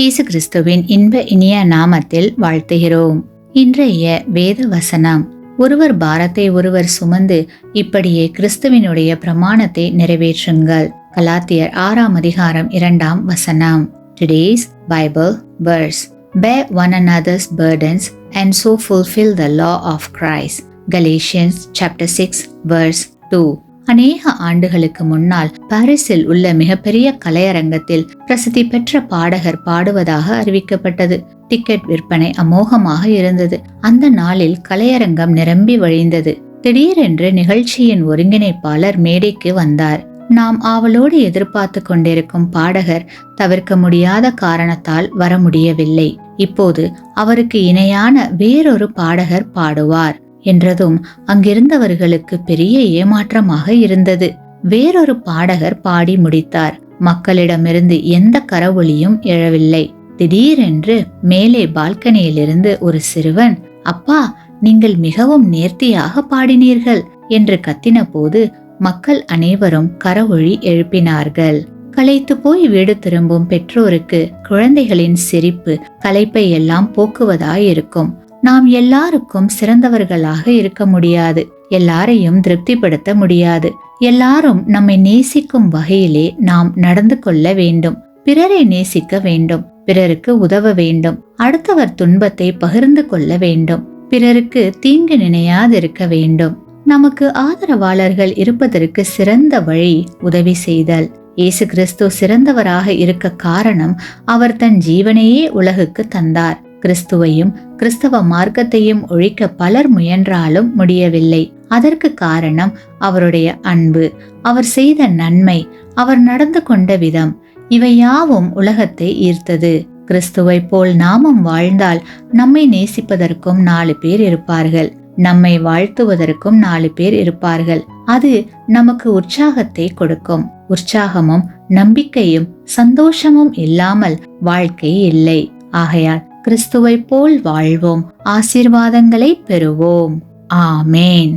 இயேசு கிறிஸ்துவின் இன்ப இனிய நாமத்தில் வாழ்த்துகிறோம். இன்றைய வேத வசனம்: ஒருவர் பாரத்தை ஒருவர் சுமந்து இப்படியே கிறிஸ்துவினுடைய பிரமாணத்தை நிறைவேற்றுங்கள். கலாத்தியர் 6ஆம் அதிகாரம் 2ஆம் வசனம். Today's Bible verse: Bear one another's burdens and so fulfill the law of Christ. Galatians chapter 6 verse 2. அநேக ஆண்டுகளுக்கு முன்னால் பாரிஸில் உள்ள மிகப்பெரிய கலையரங்கத்தில் பிரசித்தி பெற்ற பாடகர் பாடுவதாக அறிவிக்கப்பட்டது. டிக்கெட் விற்பனை அமோகமாக இருந்தது. அந்த நாளில் கலையரங்கம் நிரம்பி வழிந்தது. திடீரென்று நிகழ்ச்சியின் ஒருங்கிணைப்பாளர் மேடைக்கு வந்தார். நாம் ஆவலோடு எதிர்பார்த்து கொண்டிருக்கும் பாடகர் தவிர்க்க முடியாத காரணத்தால் வர முடியவில்லை. இப்போது அவருக்கு இணையான வேறொரு பாடகர் பாடுவார் என்றதும் அங்கிருந்தவர்களுக்கு பெரிய ஏமாற்றமாக இருந்தது. வேறொரு பாடகர் பாடி முடித்தார். மக்களிடமிருந்து எந்த கரவொலியும் எழவில்லை. திடீரென்று மேலே பால்கனியிலிருந்து ஒரு சிறுவன், "அப்பா, நீங்கள் மிகவும் நேர்த்தியாக பாடினீர்கள்" என்று கத்தின போது மக்கள் அனைவரும் கரவொலி எழுப்பினார்கள். களைத்து போய் வீடு திரும்பும் பெற்றோருக்கு குழந்தைகளின் சிரிப்பு களைப்பை எல்லாம் போக்குவதாயிருக்கும். நாம் எல்லாருக்கும் சிறந்தவர்களாக இருக்க முடியாது. எல்லாரையும் திருப்திப்படுத்த முடியாது. எல்லாரும் நம்மை நேசிக்கும் வகையிலே நாம் நடந்து கொள்ள வேண்டும். பிறரை நேசிக்க வேண்டும். பிறருக்கு உதவ வேண்டும். அடுத்தவர் துன்பத்தை பகிர்ந்து கொள்ள வேண்டும். பிறருக்கு தீங்கு நினையாதிருக்க வேண்டும். நமக்கு ஆதரவாளர்கள் இருப்பதற்கு சிறந்த வழி உதவி செய்தல். இயேசு கிறிஸ்து சிறந்தவராக இருக்க காரணம் அவர் தன் ஜீவனையே உலகுக்கு தந்தார். கிறிஸ்துவையும் கிறிஸ்தவ மார்க்கத்தையும் ஒழிக்க பலர் முயன்றாலும் முடியவில்லை. அதற்கு காரணம் அவருடைய அன்பு, அவர் செய்த நன்மை, அவர் நடந்து கொண்ட விதம். இவை யாவும் உலகத்தை ஈர்த்தது. கிறிஸ்துவை போல் நாமும் வாழ்ந்தால் நம்மை நேசிப்பதற்கும் 4 பேர் இருப்பார்கள். நம்மை வாழ்த்துவதற்கும் 4 பேர் இருப்பார்கள். அது நமக்கு உற்சாகத்தை கொடுக்கும். உற்சாகமும் நம்பிக்கையும் சந்தோஷமும் இல்லாமல் வாழ்க்கை இல்லை. ஆகையால் கிறிஸ்துவை போல் வாழ்வோம். ஆசீர்வாதங்களை பெறுவோம். ஆமேன்.